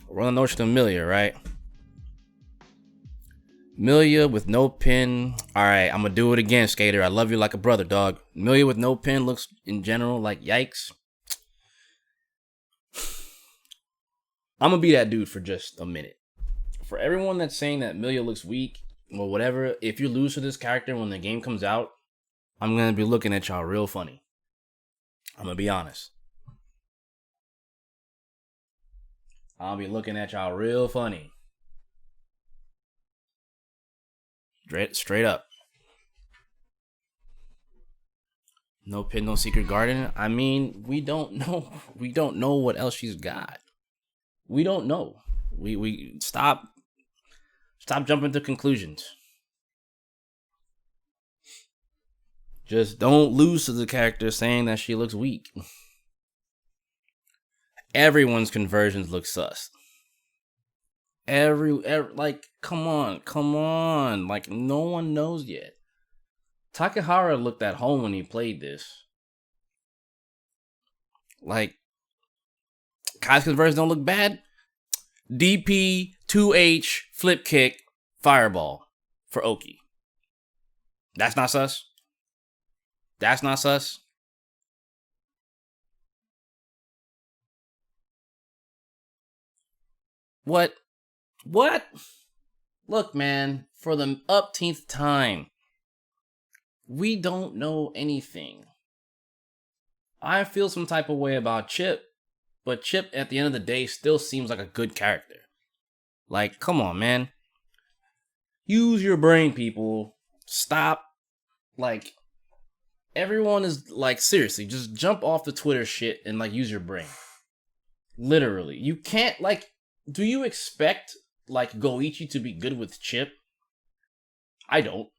we're on the notion of Millia, right? Millia with no pin. All right, I'm gonna do it again, Skater. I love you like a brother, dog. Millia with no pin looks in general like yikes. I'm gonna be that dude for just a minute. For everyone that's saying that Millia looks weak or whatever, if you lose to this character when the game comes out, I'm gonna be looking at y'all real funny. I'm gonna be honest. I'll be looking at y'all real funny. Straight up. No pin, no secret garden. I mean, we don't know. We don't know what else she's got. We don't know. We stop jumping to conclusions. Just don't lose to the character saying that she looks weak. Everyone's conversions look sus. Every like, come on. Like, no one knows yet. Takehara looked at home when he played this. Like, Kai's conversions don't look bad. DP, 2H, flip kick, fireball for Oki. That's not sus. That's not sus. What? Look, man, for the upteenth time, we don't know anything. I feel some type of way about Chip, but Chip, at the end of the day, still seems like a good character. Like, come on, man. Use your brain, people. Stop. Like, everyone is, like, seriously, just jump off the Twitter shit and, like, use your brain. Literally. You can't, like, do you expect, like, Goichi to be good with Chip? I don't.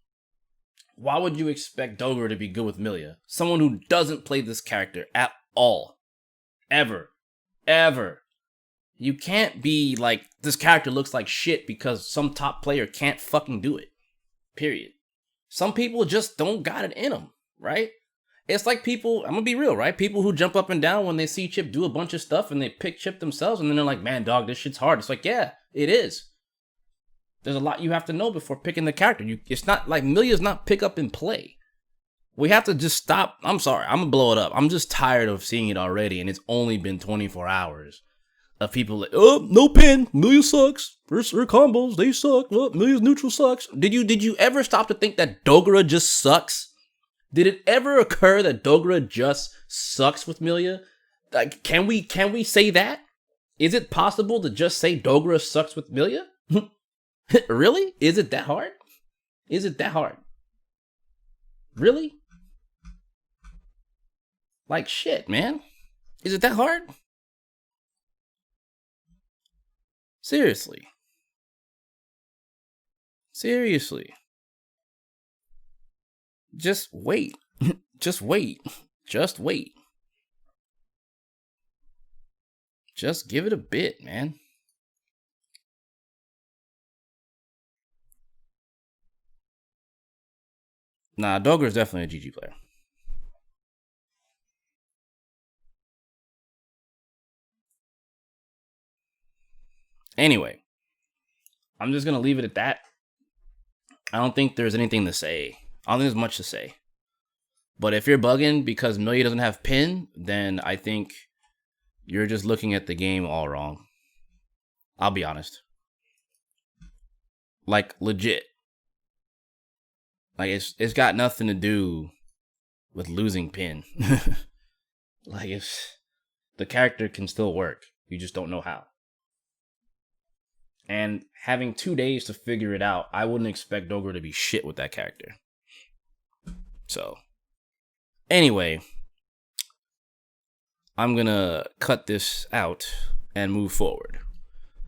Why would you expect Dogura to be good with Millia? Someone who doesn't play this character at all. Ever. You can't be like, this character looks like shit because some top player can't fucking do it. Period. Some people just don't got it in them, right? It's like people, I'm gonna be real, right? People who jump up and down when they see Chip do a bunch of stuff and they pick Chip themselves and then they're like, man, dog, this shit's hard. It's like, yeah, it is. There's a lot you have to know before picking the character. It's not like Millia's not pick up and play. We have to just stop. I'm sorry, I'm gonna blow it up. I'm just tired of seeing it already and it's only been 24 hours of people like, oh, no pin, Millia sucks. Her combos, they suck. Oh, Millia's neutral sucks. Did you ever stop to think that Dogura just sucks? Did it ever occur that Dogura just sucks with Millia? Like, can we say that? Is it possible to just say Dogura sucks with Millia? Really? Is it that hard? Is it that hard? Really? Like, shit, man. Is it that hard? Seriously. Just wait. Just wait. Just give it a bit, man. Nah, Dogura's definitely a GG player. Anyway, I'm just going to leave it at that. I don't think there's anything to say. I don't think there's much to say. But if you're bugging because Millia doesn't have pin, then I think you're just looking at the game all wrong. I'll be honest. Like, legit. Like, it's got nothing to do with losing pin. Like, the character can still work. You just don't know how. And having 2 days to figure it out, I wouldn't expect Dogura to be shit with that character. So, anyway, I'm gonna cut this out and move forward.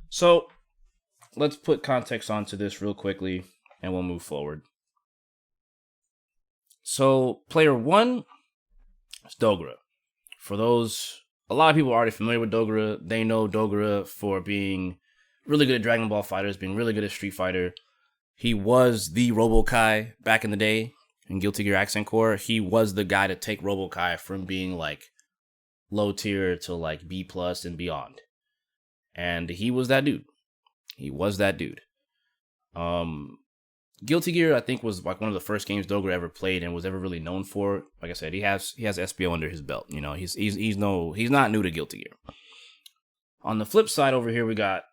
So, let's put context onto this real quickly, and we'll move forward. So, player 1 is Dogura. For those, a lot of people are already familiar with Dogura. They know Dogura for being really good at Dragon Ball FighterZ, being really good at Street Fighter. He was the Robo-Kai back in the day in Guilty Gear Accent Core. He was the guy to take Robo-Kai from being like low tier to like B+ and beyond. And he was that dude. He was that dude. Guilty Gear, I think, was like one of the first games Dogura ever played and was ever really known for. Like I said, he has SBO under his belt. You know, he's not new to Guilty Gear. On the flip side over here, we got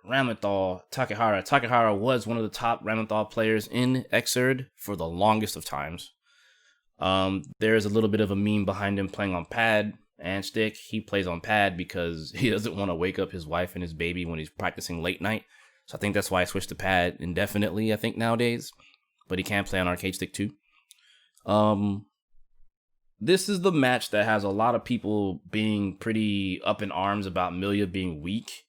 Ramlethal, Takehara. Takehara was one of the top Ramlethal players in Xrd for the longest of times. There's a little bit of a meme behind him playing on pad and stick. He plays on pad because he doesn't want to wake up his wife and his baby when he's practicing late night. So I think that's why I switched to pad indefinitely, I think, nowadays. But he can play on arcade stick too. This is the match that has a lot of people being pretty up in arms about Millia being weak.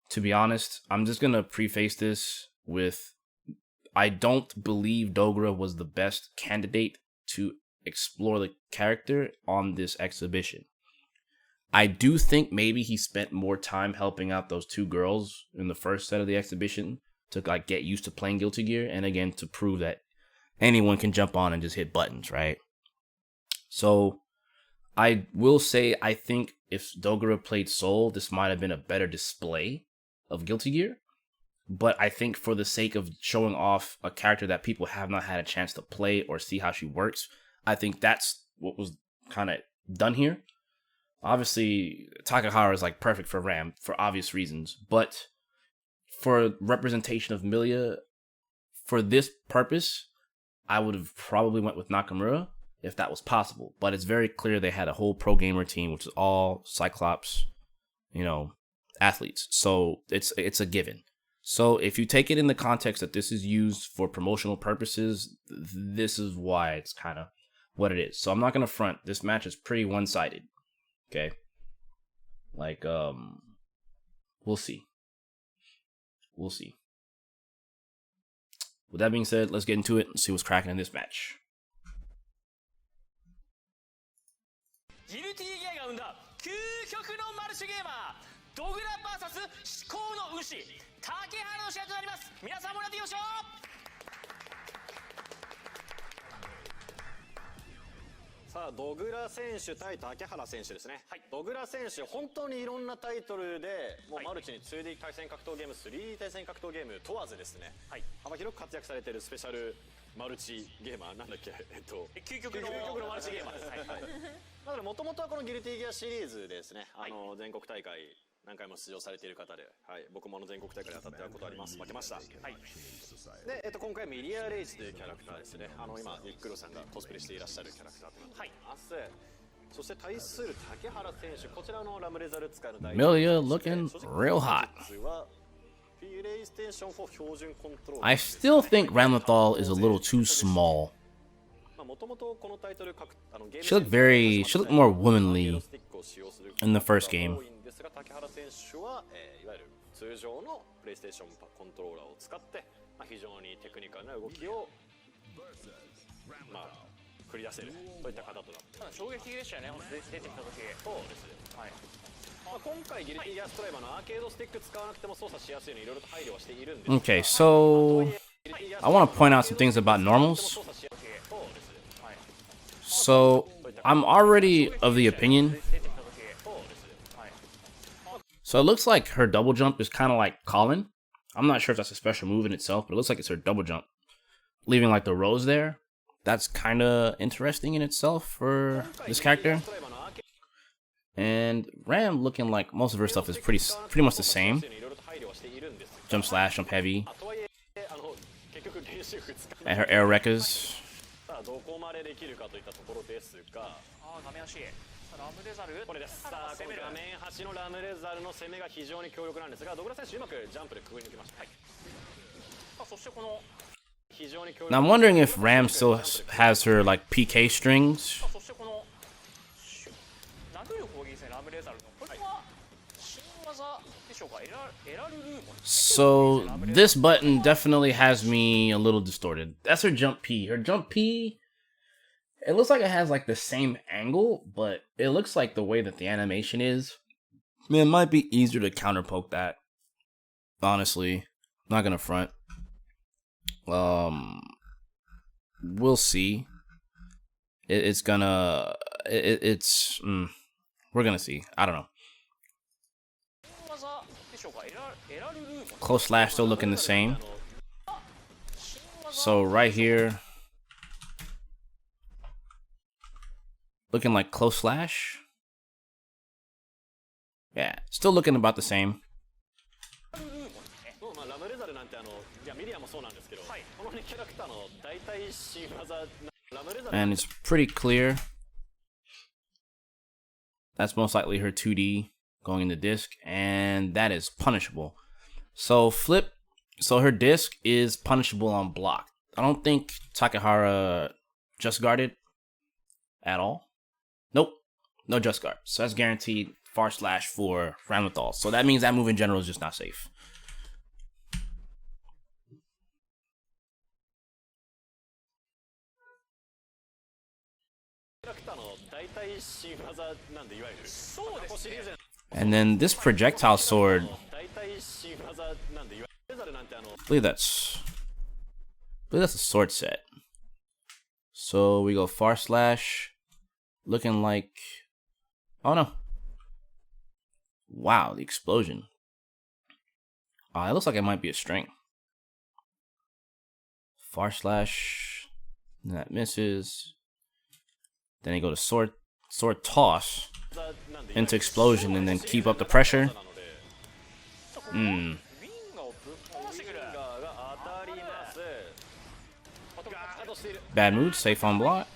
To be honest, I'm just going to preface this with, I don't believe Dogura was the best candidate to explore the character on this exhibition. I do think maybe he spent more time helping out those two girls in the first set of the exhibition to like get used to playing Guilty Gear, and again to prove that anyone can jump on and just hit buttons, right? So I will say I think if Dogura played Soul, this might have been a better display of Guilty Gear. But I think for the sake of showing off a character that people have not had a chance to play or see how she works, I think that's what was kind of done here. Obviously, Takehara is like perfect for Ram for obvious reasons, but for representation of Millia, for this purpose, I would have probably went with Nakamura if that was possible. But it's very clear they had a whole pro gamer team, which is all Cyclops, athletes. So it's a given. So if you take it in the context that this is used for promotional purposes, this is why it's kind of what it is. So I'm not going to front. This match is pretty one-sided. Okay? Like, we'll see. We'll see. With that being said, let's get into it and see what's cracking in this match. Dogura 選手対竹原選手ですね。はい。Dogura 選手、本当にいろんなタイトルで、もうマルチに 2D 対戦格闘ゲーム、3D 対戦格闘ゲーム問わずですね。はい。幅広く活躍されているスペシャルマルチゲーマーなんだっけ、究極のマルチゲーマーです。はい。だから元々はこのギルティギアシリーズですね。全国大会何回も出場されている方で、はい、僕も全国大会で当たったことあります。負けました。はい。で、今回ミリア・レイジというキャラクターですね。今ゆっくろさんがコスプレしていらっしゃるキャラクターとなっています。そして対する竹原選手、こちらのラムレザル使いの代表。Millia looking real hot. I still think Ramlethal is a little too small. She looked more womanly in the first game. 竹原選手はいわゆる通常のプレイステーションコントローラーを使って、非常にテクニカルな動きを繰り出せるそういった方となってます。衝撃的でしたよね。出てきた時。そうですね。はい。今回ギルティギアストライバーのアーケードスティック使わなくても操作しやすいようにいろいろと配慮はしているんですが。Okay, so I want to point out some things about normals. So I'm already of the opinion. So it looks like her double jump is kind of like Colin. I'm not sure if that's a special move in itself, but it looks like it's her double jump. Leaving like the rose there. That's kind of interesting in itself for this character. And Ram looking like most of her stuff is pretty much the same. Jump slash, jump heavy. And her air wreckers. Now I'm wondering if Ram still has her like PK strings. So this button definitely has me a little distorted. That's her jump P. Her jump P, it looks like it has like the same angle, but it looks like the way that the animation is, man, it might be easier to counter poke that. Honestly, not gonna front. We'll see. We're gonna see. I don't know. Close slash still looking the same. So right here, looking like close slash. Yeah, still looking about the same. And it's pretty clear. That's most likely her 2D going in the disc, and that is punishable. So her disc is punishable on block. I don't think Takehara just guarded at all. Nope, no just guard. So that's guaranteed far slash for Ramlethal. So that means that move in general is just not safe. And then this projectile sword, I believe that's a sword set. So we go far slash, looking like, oh no. Wow, the explosion. It looks like it might be a string. Far slash, that misses. Then you go to sword toss into explosion and then keep up the pressure. Bad mood, safe on block.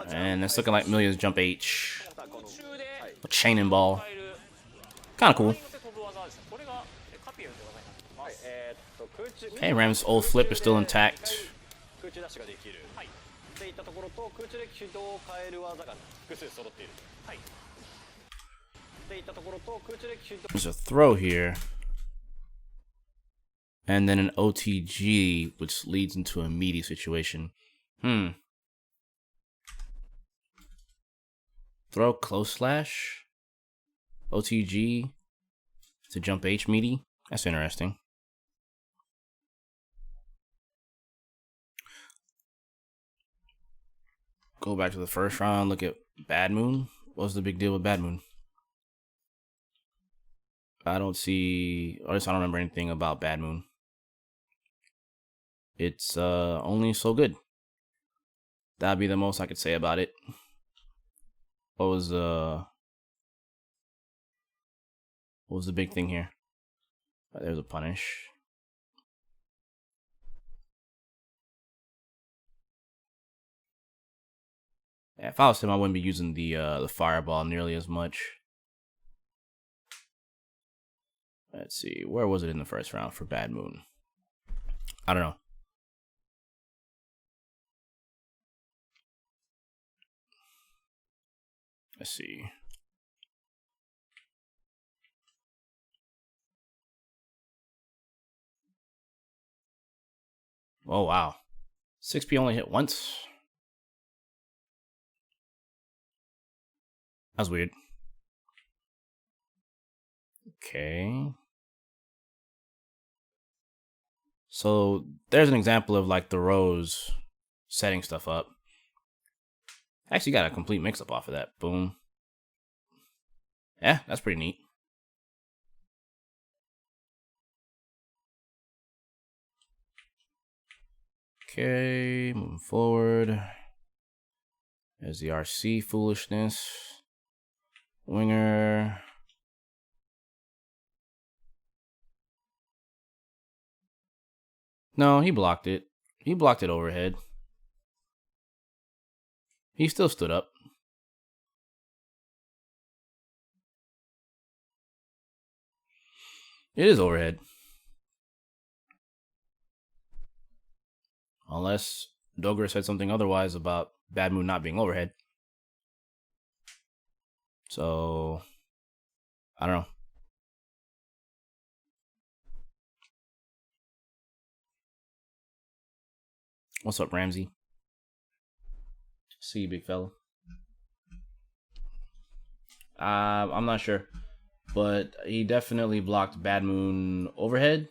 And it's looking like Millia's jump H. A chain and ball. Kind of cool. Hey, Ram's old flip is still intact. There's a throw here. And then an OTG, which leads into a meaty situation. Throw close slash. OTG to jump H meaty. That's interesting. Go back to the first round, look at Bad Moon. What's the big deal with Bad Moon? I don't see, or at least I don't remember anything about Bad Moon. It's only so good. That'd be the most I could say about it. What was the big thing here? There's a punish. Yeah, if I was him, I wouldn't be using the fireball nearly as much. Let's see, where was it in the first round for Bad Moon? I don't know. Let's see. Oh wow, 6P only hit once. That's weird. Okay. So there's an example of like the rows setting stuff up. Actually got a complete mix up off of that. Boom. Yeah, that's pretty neat. Okay, moving forward. There's the RC foolishness. Winger. No, he blocked it. He blocked it overhead. He still stood up. It is overhead. Unless Dogura said something otherwise about Bad Moon not being overhead. So, I don't know. What's up, Ramsey? See you, big fella. I'm not sure, but he definitely blocked Bad Moon overhead.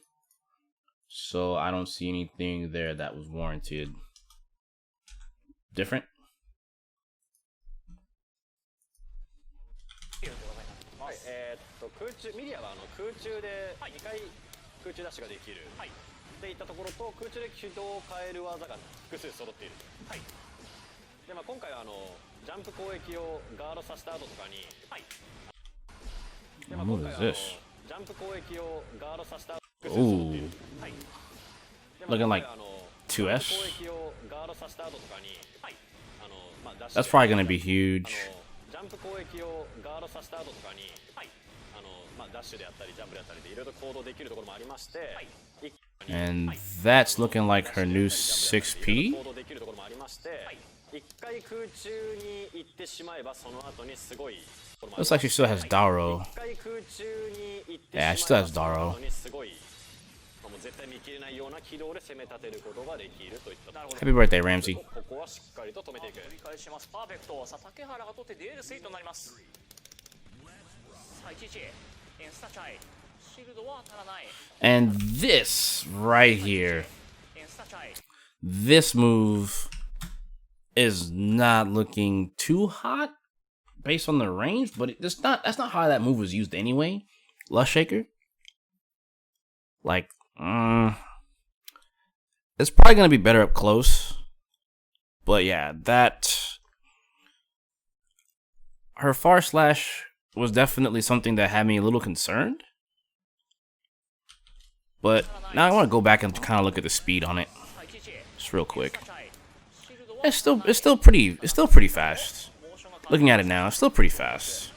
So I don't see anything there that was warranted. Different? はい、空中ミリアは空中で2回空中ダッシュができる、はい、っていったところと空中で軌道を変える技が複数揃っている、はい、で、今回はジャンプ攻撃をガードさせた後とかに、はい、で、今回はジャンプ攻撃をガードさせた後複数揃っている、はい、looking like 2S. 攻撃をガードさせた後とかに、はい、That's probably gonna be huge. ジャンプ攻撃をガードさせた後とかに、はい、ダッシュであったりジャンプであったりでいろいろ行動できるところもありまして、はい、And that's looking like her new 6P. 行動できるところもありまして、一回空中に行ってしまえばその後にすごい Looks like she still has Daro. 一回空中に行って Yeah, she still has Daro. すごい絶対見切れないような軌道で攻め立てることができるといった。 Happy birthday, Ramsey. ここはしっかりと止めていく。繰り返します。パーフェクト。さあ竹原が取ってデュエルスイートになります。さあいちいちインスタチャイシールドは足らない。 And this right here, this move is not looking too hot based on the range, but that's not how that move was used anyway. Lust Shaker. Like, it's probably gonna be better up close, but yeah, her far slash was definitely something that had me a little concerned. But now I want to go back and kind of look at the speed on it, just real quick. It's still pretty fast. Looking at it now, it's still pretty fast.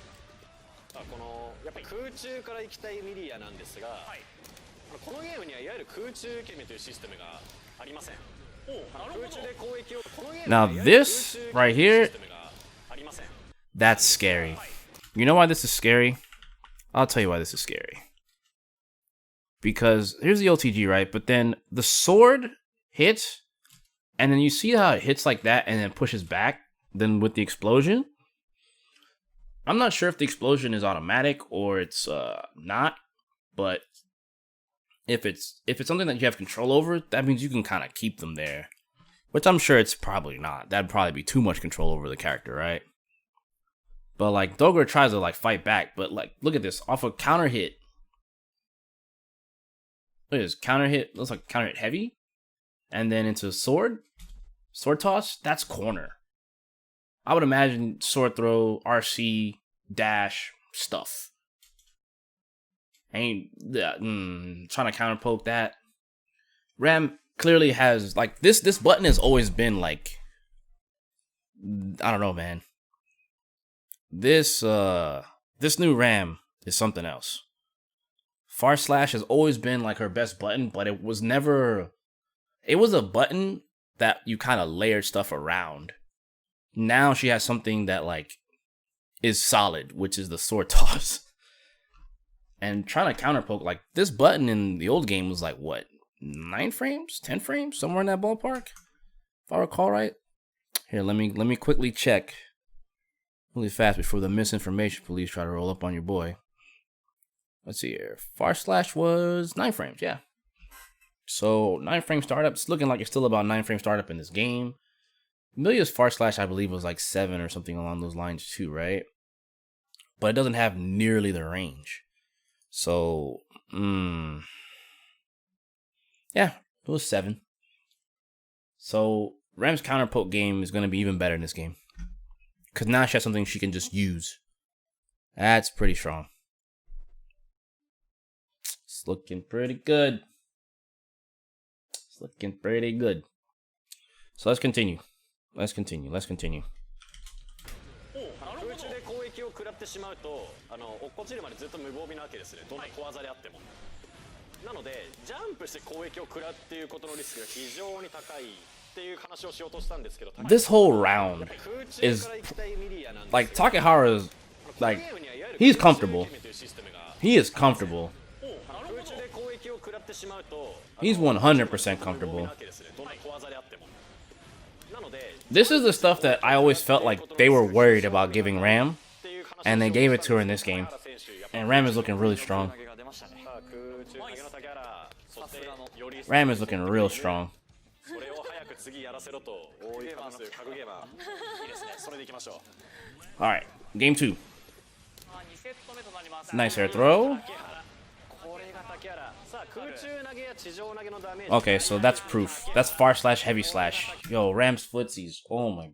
このゲームにはいわゆる空中受け身というシステムがありません。空中で攻撃をこのゲーム Now this right here, that's scary. You know why this is scary? I'll tell you why this is scary. Because here's the OTG, right? But then the sword hits, and then you see how it hits like that and then pushes back. Then with the explosion, I'm not sure if the explosion is automatic or it's not, but if it's something that you have control over, that means you can kind of keep them there, which I'm sure it's probably not. That'd probably be too much control over the character, right? But like Dogura tries to like fight back, but like look at this, off a counter hit. Look at this counter hit. Looks like counter hit heavy, and then into sword toss. That's corner. I would imagine sword throw, RC, dash stuff. Trying to counter poke that. Ram clearly has like this button has always been like, I don't know, man. This new Ram is something else. Far slash has always been like her best button, but it was a button that you kind of layered stuff around. Now she has something that like is solid, which is the sword toss. And trying to counter poke, like this button in the old game was like what, 9 frames, 10 frames, somewhere in that ballpark, if I recall right. Here, let me quickly check really fast before the misinformation police try to roll up on your boy. Let's see here. Far slash was 9 frames, yeah. So 9 frame startup. It's looking like it's still about 9 frame startup in this game. Millia's far slash, I believe, was like 7 or something along those lines too, right? But it doesn't have nearly the range. So, yeah, it was 7. So Ram's counter poke game is going to be even better in this game, because now she has something she can just use. That's pretty strong. It's looking pretty good. It's looking pretty good. So let's continue. Let's continue. 空中で攻撃を食らってしまうと、落っこちるまでずっと無防備なわけですね。どんな小技であっても。なので、ジャンプして攻撃を食らうっていうことのリスクが非常に高いっていう話をしようとしたんですけど。This whole round is like Takehara is like he's comfortable. He is comfortable. He's 100% comfortable. This is the stuff that I always felt like they were worried about giving Ram, and they gave it to her in this game. And Ram is looking really strong. Ram is looking real strong. Alright, game 2. Nice air throw. Okay, so that's proof. That's far slash heavy slash. Yo, Ram's footsies. Oh my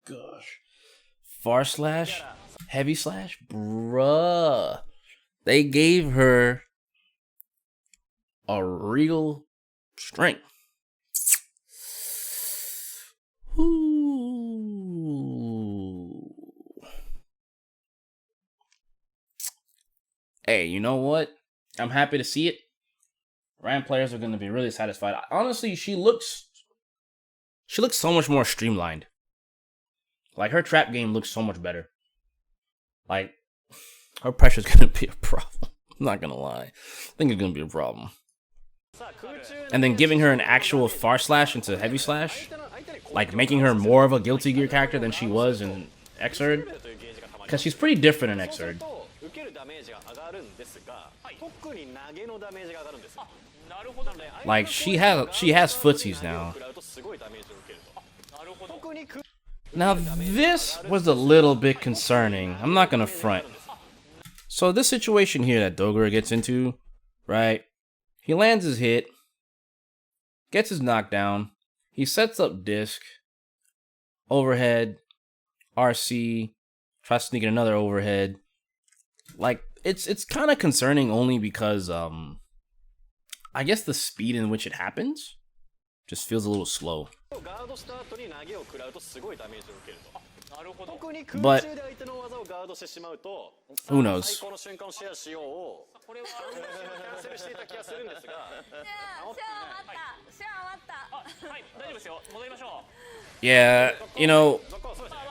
gosh. Far slash, heavy slash? Bruh. They gave her a real strength. Ooh. Hey, you know what? I'm happy to see it. Ram players are going to be really satisfied. Honestly, she looks so much more streamlined. Like, her trap game looks so much better. Like, her pressure's going to be a problem. I'm not going to lie. I think it's going to be a problem. And then giving her an actual far slash into heavy slash, like making her more of a Guilty Gear character than she was in Xrd. Because she's pretty different in Xrd. Like, she has footsies now. Now this was a little bit concerning. I'm not gonna front. So this situation here that Dogura gets into, right? He lands his hit, gets his knockdown, he sets up disc, overhead, RC, tries sneaking another overhead. Like, it's kind of concerning only because I guess the speed in which it happens just feels a little slow. But who knows? Yeah, you know,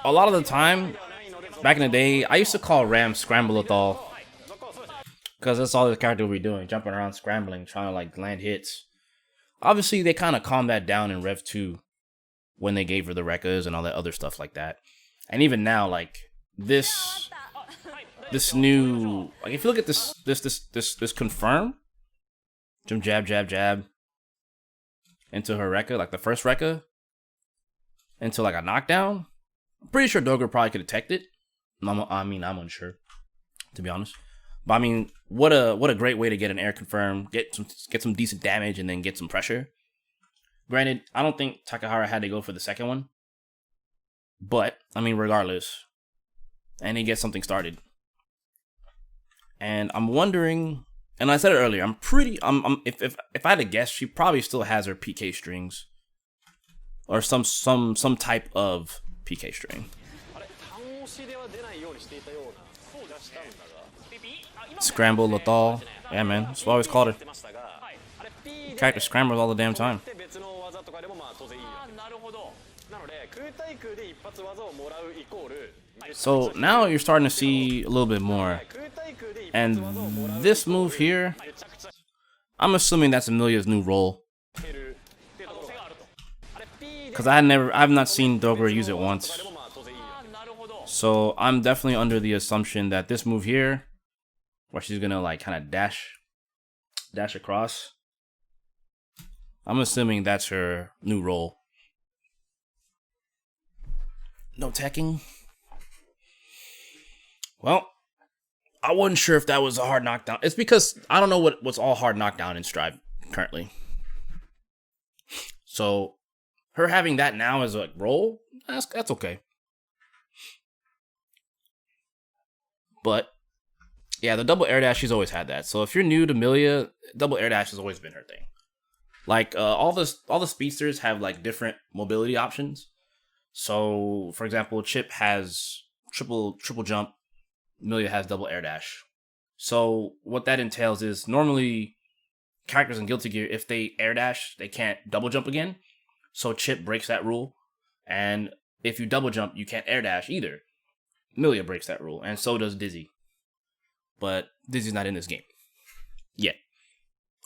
a lot of the time, back in the day, I used to call Ram Ramlethal. Because that's all the character will be doing, jumping around, scrambling, trying to like land hits. Obviously, they kind of calmed that down in Rev 2 when they gave her the Rekkas and all that other stuff like that. And even now, like this new, like if you look at this confirm, jab, jab, jab into her Rekka, like the first Rekka, into like a knockdown. I'm pretty sure Dogura probably could detect it. I'm unsure, to be honest. But I mean, what a great way to get an air confirm, get some decent damage, and then get some pressure. Granted, I don't think Takehara had to go for the second one, but I mean, regardless, and he gets something started. And I'm wondering, and I said it earlier, if I had to guess, she probably still has her PK strings, or some type of PK string. Scramble Lethal. Yeah, man. That's what I always called it. Character scrambles all the damn time. So now you're starting to see a little bit more. And this move here, I'm assuming that's Milia's new role. Because I've not seen Dogura use it once. So I'm definitely under the assumption that this move here, where she's gonna like kind of dash across, I'm assuming that's her new role. No teching. Well, I wasn't sure if that was a hard knockdown. It's because I don't know what's all hard knockdown in Strive currently. So her having that now as a role, that's okay. But yeah, the double air dash, she's always had that. So if you're new to Millia, double air dash has always been her thing. Like all the speedsters have like different mobility options. So for example, Chip has triple jump, Millia has double air dash. So what that entails is normally characters in Guilty Gear, if they air dash, they can't double jump again. So Chip breaks that rule, and if you double jump, you can't air dash either. Millia breaks that rule, and so does Dizzy. But Dizzy's not in this game yet.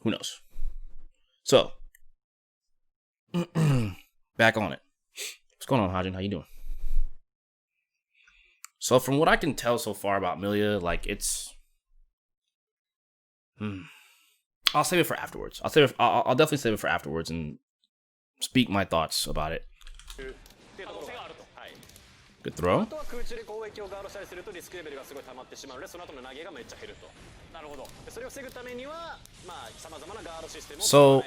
Who knows? So, back on it. What's going on, Hajin? How you doing? So, from what I can tell so far about Millia, like, it's... I'll save it for afterwards. I'll definitely save it for afterwards and speak my thoughts about it. Good throw. So,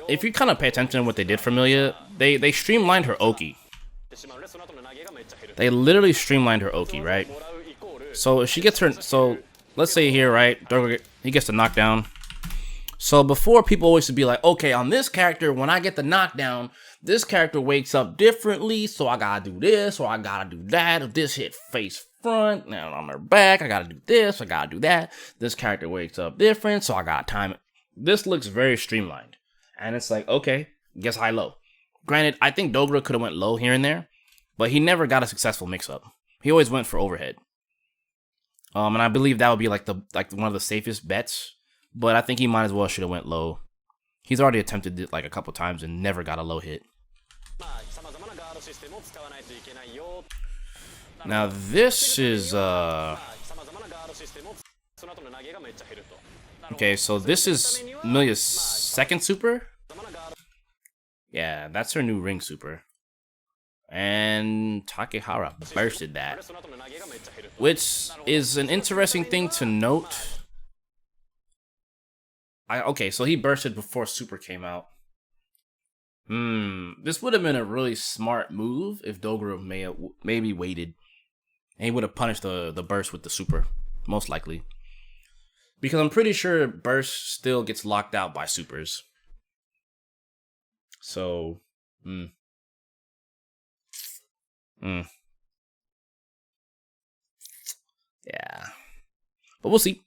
if you kind of pay attention to what they did for Millia, they streamlined her Oki. They literally streamlined her Oki, right? So if she gets her, so let's say here, right, he gets the knockdown. So before, people always would be like, okay, on this character, when I get the knockdown, this character wakes up differently, so I gotta do this, or I gotta do that. If this hit face front, now on her back, I gotta do this, I gotta do that. This character wakes up different, so I gotta time it. This looks very streamlined. And it's like, okay, guess high-low. Granted, I think Dogura could have went low here and there, but he never got a successful mix-up. He always went for overhead. And I believe that would be like one of the safest bets. But I think he might as well should have went low. He's already attempted it like a couple times and never got a low hit. Now this is okay, so this is Millia's second super. Yeah, that's her new ring super. And Takehara bursted that, which is an interesting thing to note. Okay, so he bursted before super came out. This would have been a really smart move if Dogura maybe waited, and he would have punished the burst with the super, most likely. Because I'm pretty sure burst still gets locked out by supers. So, yeah. But we'll see.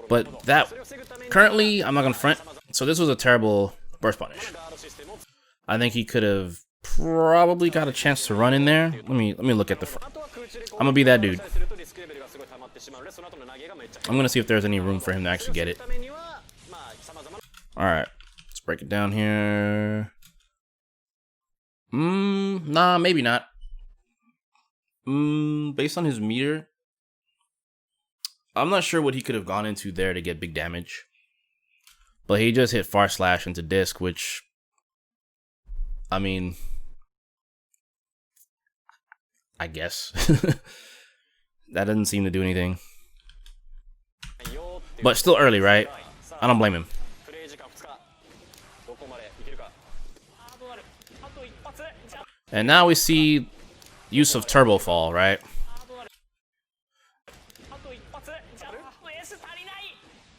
But that, currently, I'm not gonna front. So this was a terrible burst punish. I think he could have probably got a chance to run in there. Let me look at the front. I'm gonna be that dude. I'm gonna see if there's any room for him to actually get it. Alright, let's break it down here. Nah, maybe not. Based on his meter, I'm not sure what he could have gone into there to get big damage. But he just hit far slash into disc, which, I mean, I guess. That doesn't seem to do anything. But still early, right? I don't blame him. And now we see use of turbo fall, right?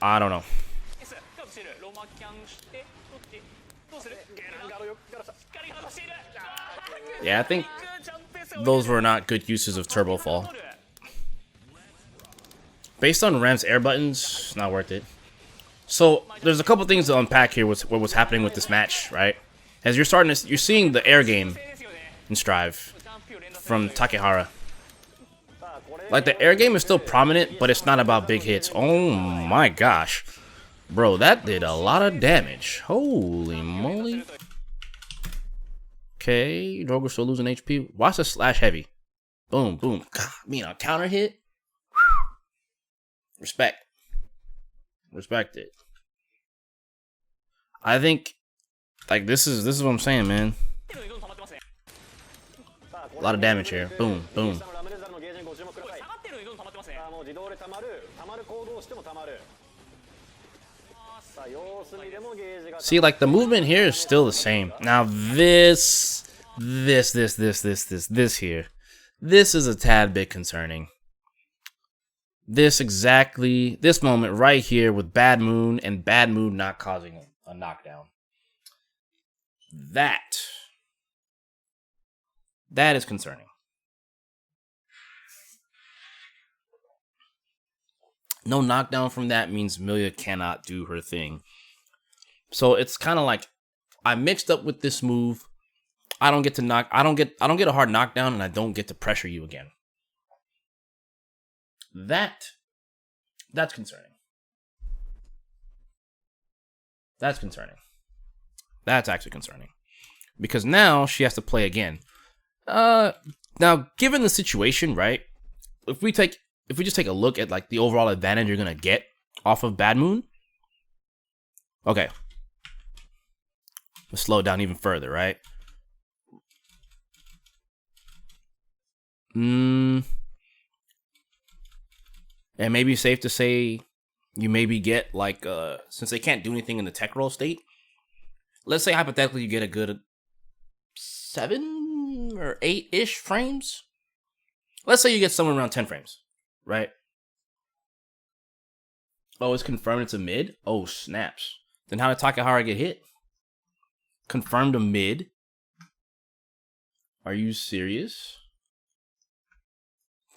I don't know. Yeah, I think those were not good uses of turbo fall. Based on Ram's air buttons, not worth it. So there's a couple things to unpack here with what's happening with this match, right? As you're seeing the air game in Strive from Takehara. Like, the air game is still prominent, but it's not about big hits. Oh my gosh. Bro, that did a lot of damage. Holy moly. Okay, Dogura's still losing HP. Watch the slash heavy. Boom, boom. God, a counter hit. Respect. Respect it. I think, like, this is what I'm saying, man. A lot of damage here. Boom, boom. See, like, the movement here is still the same. Now this here. This is a tad bit concerning. This moment right here with Bad Moon and Bad Moon not causing a knockdown. That is concerning. No knockdown from that means Millia cannot do her thing. So it's kind of like I mixed up with this move. I don't get a hard knockdown, and I don't get to pressure you again. That's concerning. That's concerning. That's actually concerning. Because now she has to play again. Now, given the situation, right? If if we just take a look at like the overall advantage you're gonna get off of Bad Moon. Okay. Let's slow it down even further, right? And maybe safe to say you maybe get like since they can't do anything in the tech roll state, let's say hypothetically you get a good 7 or 8-ish frames. Let's say you get somewhere around 10 frames, right? Oh, it's confirmed it's a mid? Oh, snaps. Then how did Takehara get hit? Confirmed a mid? Are you serious?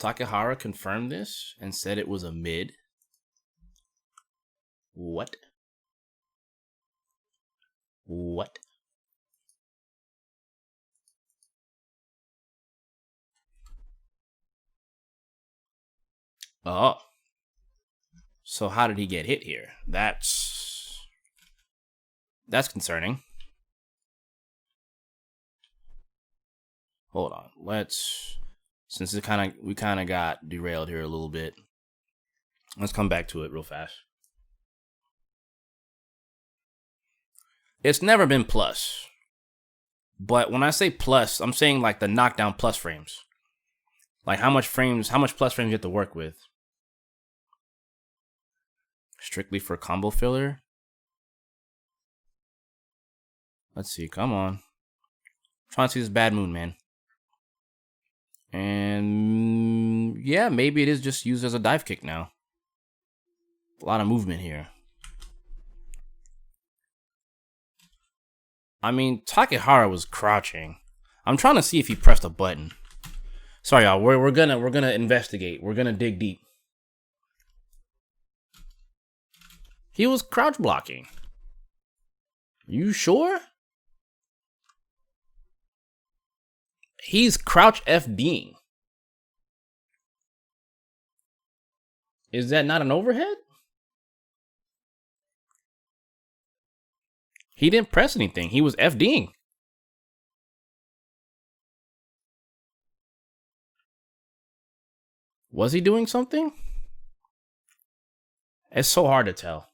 Takehara confirmed this and said it was a mid? What? What? Oh. So how did he get hit here? That's concerning. Hold on. Since we kind of got derailed here a little bit. Let's come back to it real fast. It's never been plus. But when I say plus, I'm saying like the knockdown plus frames. Like how much plus frames you have to work with. Strictly for combo filler. Let's see, come on. I'm trying to see this Bad Moon, man. And yeah, maybe it is just used as a dive kick now. A lot of movement here. I mean, Takehara was crouching. I'm trying to see if he pressed a button. Sorry, y'all. We're gonna investigate. We're gonna dig deep. He was crouch blocking. You sure? He's crouch FDing. Is that not an overhead? He didn't press anything. He was FDing. Was he doing something? It's so hard to tell.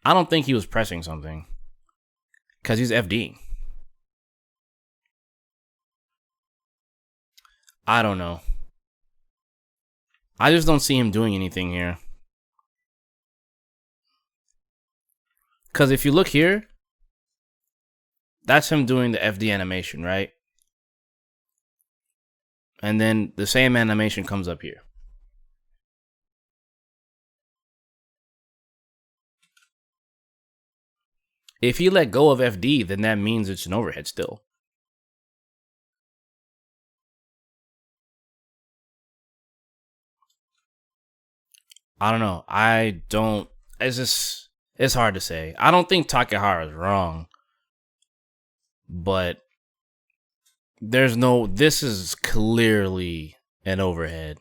I don't think he was pressing something. Because he's FDing. I don't know. I just don't see him doing anything here. Because if you look here, that's him doing the FD animation, right? And then the same animation comes up here. If he let go of FD, then that means it's an overhead still. I don't know. It's hard to say. I don't think Takehara is wrong. But this is clearly an overhead.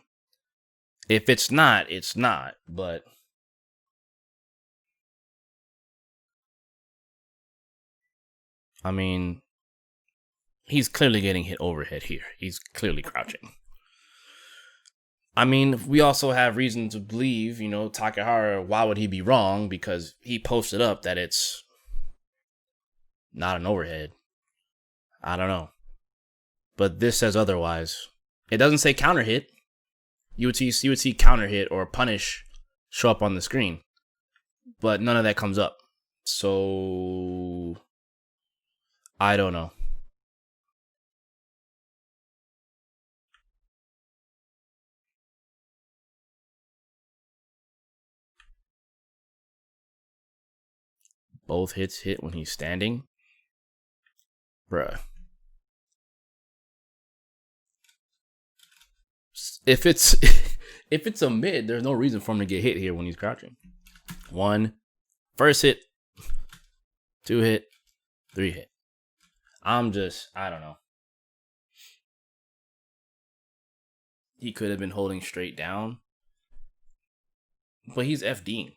If it's not, it's not. But I mean, he's clearly getting hit overhead here. He's clearly crouching. I mean, we also have reason to believe, Takehara, why would he be wrong? Because he posted up that it's not an overhead. I don't know. But this says otherwise. It doesn't say counter hit. You would see counter hit or punish show up on the screen. But none of that comes up. So I don't know. Both hits hit when he's standing. Bruh. If it's a mid, there's no reason for him to get hit here when he's crouching. 1, first hit, 2 hit, 3 hit. I don't know. He could have been holding straight down. But he's FDing.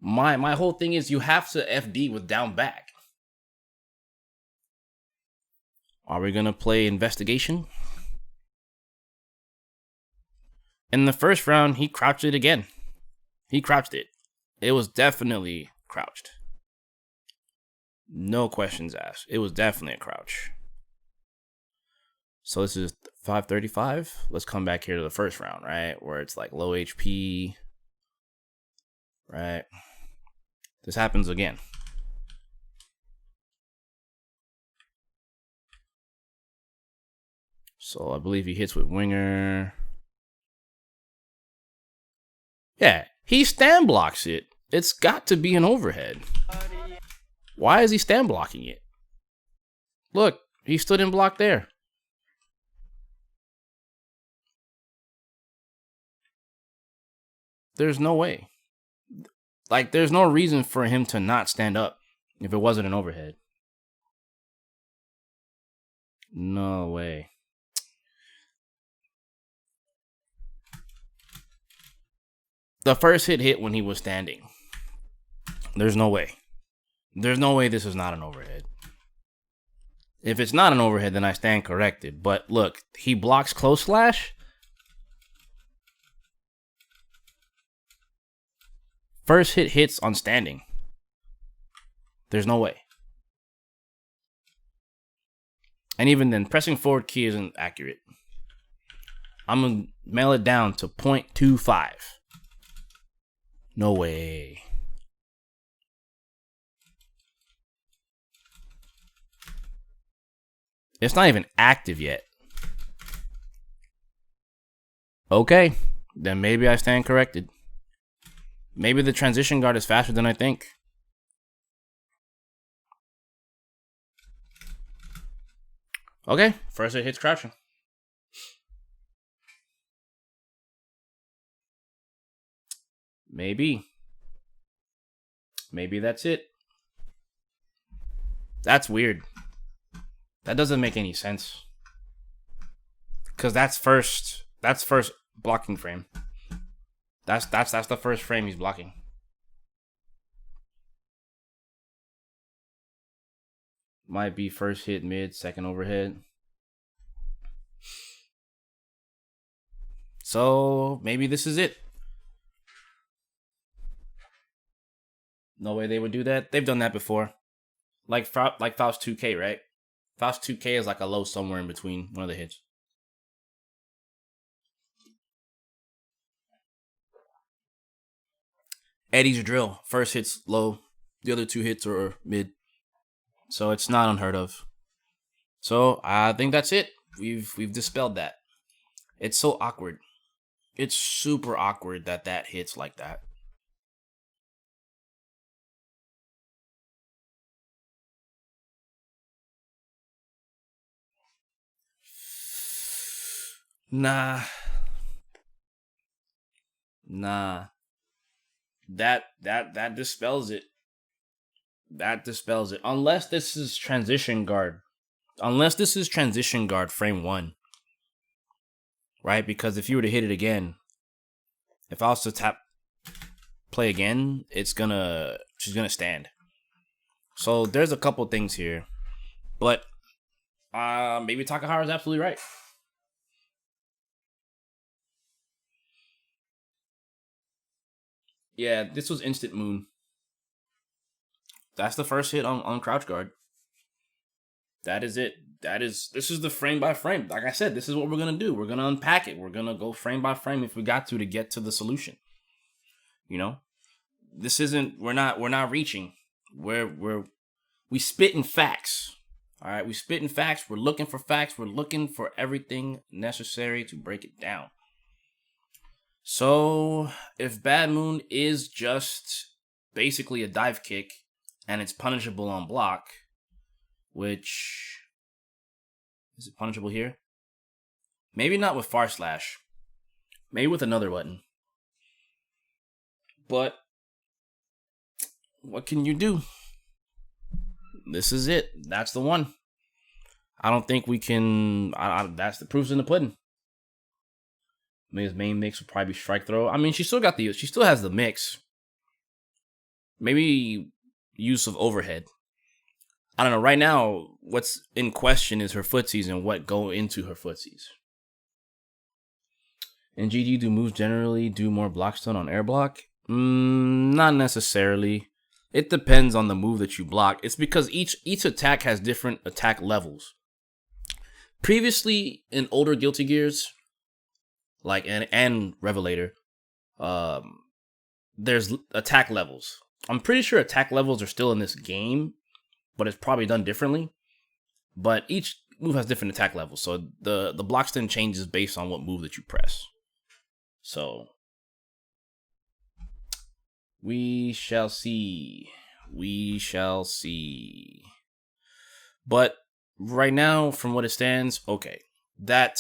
My whole thing is you have to FD with down back. Are we going to play investigation? In the first round, he crouched it again. He crouched it. It was definitely crouched. No questions asked. It was definitely a crouch. So this is 535. Let's come back here to the first round, right? Where it's like low HP. Right? This happens again. So I believe he hits with winger. Yeah, he stand blocks it. It's got to be an overhead. Why is he stand blocking it? Look, he stood in block there. There's no way. Like, there's no reason for him to not stand up if it wasn't an overhead. No way. The first hit when he was standing. There's no way. There's no way this is not an overhead. If it's not an overhead, then I stand corrected. But look, he blocks close slash. First hit hits on standing. There's no way. And even then, pressing forward key isn't accurate. I'm going to mail it down to 0.25. No way. It's not even active yet. Okay, then maybe I stand corrected. Maybe the transition guard is faster than I think. Okay, first it hits crouching. Maybe. Maybe that's it. That's weird. That doesn't make any sense. Cause that's first blocking frame. That's the first frame he's blocking. Might be first hit mid, second overhead. So maybe this is it. No way they would do that. They've done that before. Like Faust 2K, right? Faust 2K is like a low somewhere in between one of the hits. Eddie's drill. First hit's low. The other two hits are mid. So it's not unheard of. So I think that's it. We've dispelled that. It's so awkward. It's super awkward that hits like that. Nah. That dispels it. That dispels it. Unless this is transition guard. Unless this is transition guard frame 1. Right? Because if you were to hit it again, if I was to tap play again, she's gonna stand. So there's a couple things here. But maybe Takehara is absolutely right. Yeah, this was instant moon. That's the first hit on crouch guard. That is it. This is the frame by frame. Like I said, this is what we're gonna do. We're gonna unpack it. We're gonna go frame by frame if we got to get to the solution. You know? This isn't we're not reaching. We spit in facts. All right, we spit in facts. We're looking for facts. We're looking for everything necessary to break it down. So, if Bad Moon is just basically a dive kick and it's punishable on block, which is it punishable here? Maybe not with Far Slash. Maybe with another button. But what can you do? This is it. That's the one. I don't think we can. That's the proof's in the pudding. I mean, his main mix would probably be strike throw. I mean, she still has the mix. Maybe use of overhead. I don't know. Right now, what's in question is her footsies and what go into her footsies. In GG, do moves generally do more block stun on air block? Not necessarily. It depends on the move that you block. It's because each attack has different attack levels. Previously, in older Guilty Gears, like and Revelator, there's attack levels. I'm pretty sure attack levels are still in this game, but it's probably done differently. But each move has different attack levels, so the block stun changes based on what move that you press. So we shall see. We shall see. But right now, from what it stands, okay, that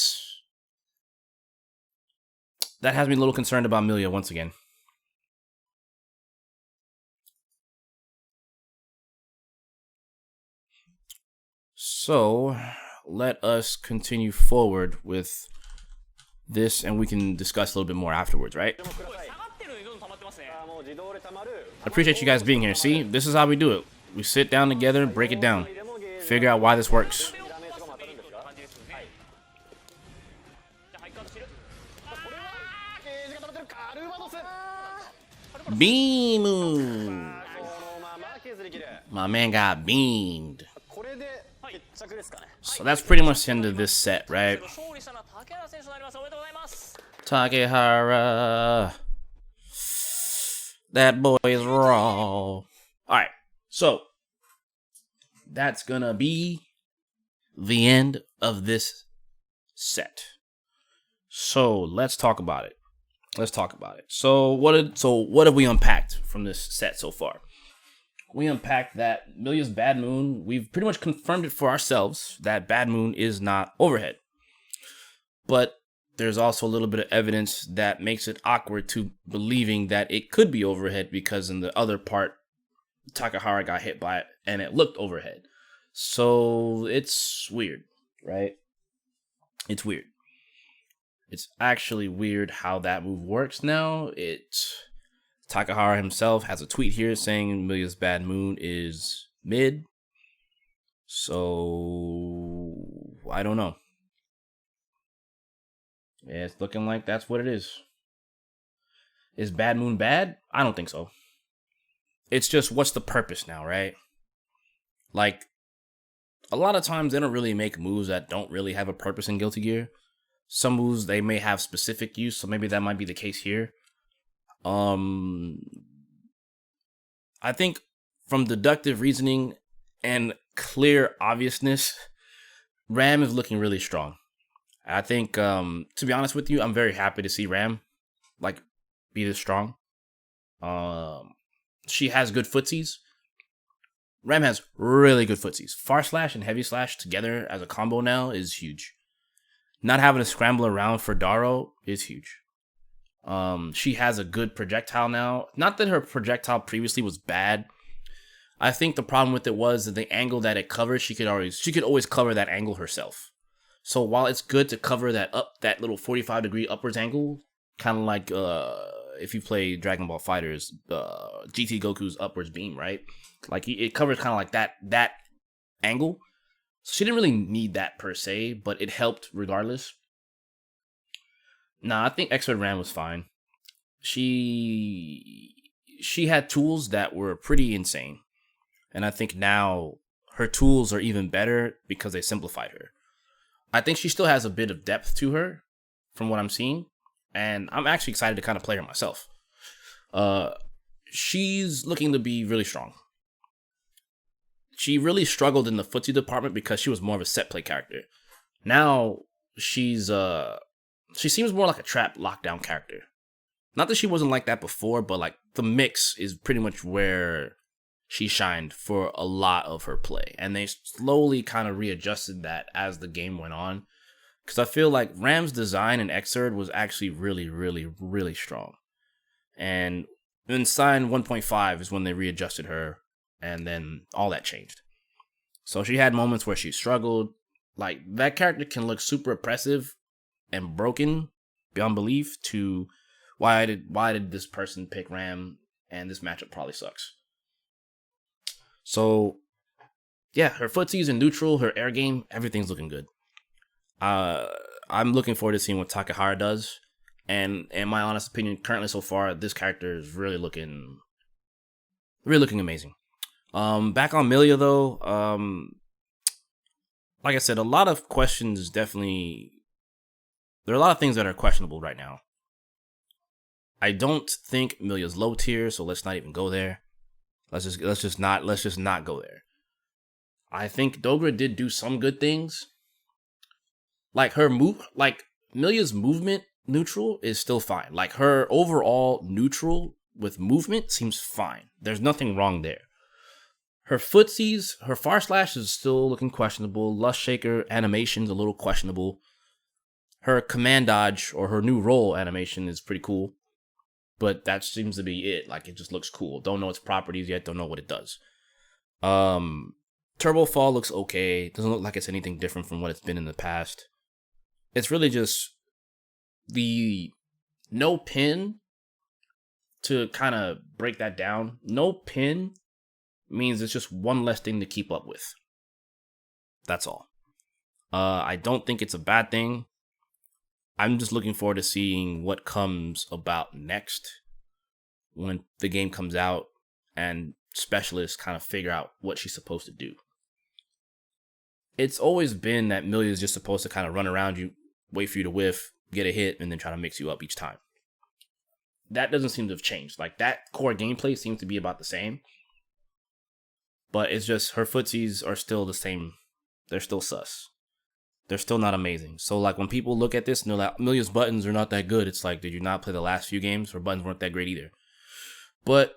has me a little concerned about Millia once again. So let us continue forward with this, and we can discuss a little bit more afterwards, right? I appreciate you guys being here. See, this is how we do it. We sit down together, break it down, figure out why this works. Beam! My man got beamed. So that's pretty much the end of this set, right? Takehara. That boy is raw. Alright, so that's gonna be the end of this set. So let's talk about it. So what have we unpacked from this set so far? We unpacked that Millia's Bad Moon, we've pretty much confirmed it for ourselves that Bad Moon is not overhead. But there's also a little bit of evidence that makes it awkward to believing that it could be overhead, because in the other part, Takehara got hit by it and it looked overhead. So it's weird, right? It's weird. It's actually weird how that move works now. Takehara himself has a tweet here saying Millia's Bad Moon is mid. So I don't know. Yeah, it's looking like that's what it is. Is Bad Moon bad? I don't think so. It's just, what's the purpose now, right? Like, a lot of times they don't really make moves that don't really have a purpose in Guilty Gear. Some moves, they may have specific use, so maybe that might be the case here. I think from deductive reasoning and clear obviousness, Ram is looking really strong. I think, to be honest with you, I'm very happy to see Ram, like, be this strong. She has good footsies. Ram has really good footsies. Far slash and heavy slash together as a combo now is huge. Not having to scramble around for Daro is huge. She has a good projectile now. Not that her projectile previously was bad. I think the problem with it was that the angle that it covered, she could always cover that angle herself. So while it's good to cover that little 45-degree upwards angle, kind of like if you play Dragon Ball FighterZ, GT Goku's upwards beam, right? Like it covers kind of like that angle. So she didn't really need that per se, but it helped regardless. Nah, I think X-Red Ram was fine. She had tools that were pretty insane. And I think now her tools are even better because they simplified her. I think she still has a bit of depth to her from what I'm seeing. And I'm actually excited to kind of play her myself. She's looking to be really strong. She really struggled in the footsie department because she was more of a set play character. Now she seems more like a trap lockdown character. Not that she wasn't like that before, but like the mix is pretty much where she shined for a lot of her play. And they slowly kind of readjusted that as the game went on. Because I feel like Ram's design in Xrd was actually really, really, really strong. And in Sign 1.5 is when they readjusted her. And then all that changed. So she had moments where she struggled. Like, that character can look super oppressive and broken beyond belief to why did this person pick Ram and this matchup probably sucks. So, yeah, her footsies in neutral, her air game, everything's looking good. I'm looking forward to seeing what Takehara does. And in my honest opinion, currently so far, this character is really looking amazing. Back on Millia though, like I said, a lot of questions definitely. There are a lot of things that are questionable right now. I don't think Millia's low tier, so let's not even go there. Let's just not go there. I think Dogura did do some good things. Like Millia's movement neutral is still fine. Like her overall neutral with movement seems fine. There's nothing wrong there. Her footsies, her far slash is still looking questionable. Lust Shaker animation's a little questionable. Her command dodge or her new roll animation is pretty cool. But that seems to be it. Like, it just looks cool. Don't know its properties yet. Don't know what it does. Turbo Fall looks okay. Doesn't look like it's anything different from what it's been in the past. It's really just the no pin to kind of break that down. No pin means it's just one less thing to keep up with. That's all. I don't think it's a bad thing. I'm just looking forward to seeing what comes about next when the game comes out and specialists kind of figure out what she's supposed to do. It's always been that Millia is just supposed to kind of run around you, wait for you to whiff, get a hit, and then try to mix you up each time. That doesn't seem to have changed. Like, that core gameplay seems to be about the same. But it's just her footsies are still the same. They're still sus. They're still not amazing. So, like, when people look at this and they're like, Millia's buttons are not that good, it's like, did you not play the last few games? Her buttons weren't that great either. But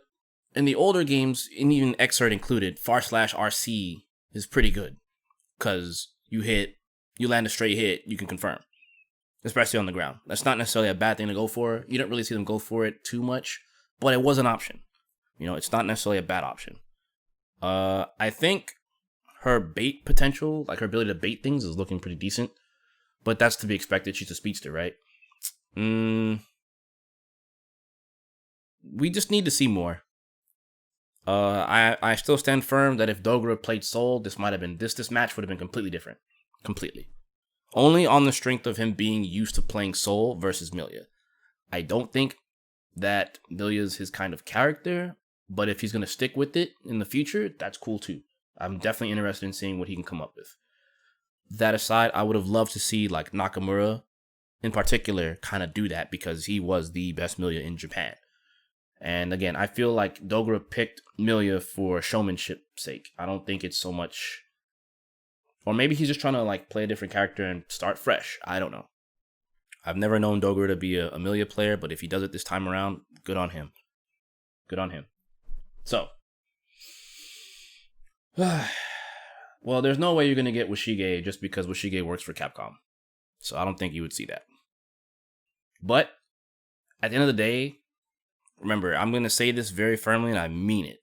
in the older games, and even Xrd included, /RC is pretty good. Because you land a straight hit, you can confirm. Especially on the ground. That's not necessarily a bad thing to go for. You don't really see them go for it too much. But it was an option. You know, it's not necessarily a bad option. I think her bait potential, like her ability to bait things, is looking pretty decent. But that's to be expected. She's a speedster, right? We just need to see more. I still stand firm that if Dogura played Soul, this match would have been completely different. Completely. Only on the strength of him being used to playing Soul versus Millia. I don't think that Millia's his kind of character, but if he's going to stick with it in the future, that's cool too. I'm definitely interested in seeing what he can come up with. That aside, I would have loved to see like Nakamura in particular kind of do that because he was the best Millia in Japan. And again, I feel like Dogura picked Millia for showmanship's sake. I don't think it's so much... Or maybe he's just trying to like play a different character and start fresh. I don't know. I've never known Dogura to be a Millia player, but if he does it this time around, good on him. Good on him. So... well, there's no way you're going to get Washige just because Washige works for Capcom. So I don't think you would see that. But at the end of the day, remember, I'm going to say this very firmly and I mean it.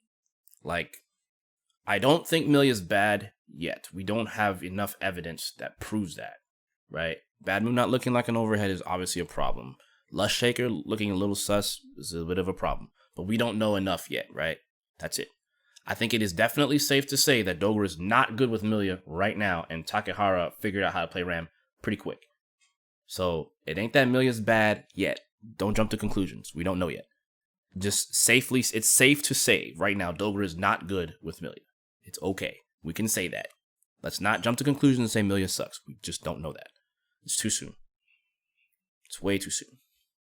Like, I don't think Millia's bad yet. We don't have enough evidence that proves that, right? Bad Moon not looking like an overhead is obviously a problem. Lust Shaker looking a little sus is a bit of a problem. But we don't know enough yet, right? That's it. I think it is definitely safe to say that Dogura is not good with Millia right now, and Takehara figured out how to play Ram pretty quick. So, it ain't that Millia's bad yet. Don't jump to conclusions. We don't know yet. Just safely, it's safe to say right now Dogura is not good with Millia. It's okay. We can say that. Let's not jump to conclusions and say Millia sucks. We just don't know that. It's too soon. It's way too soon.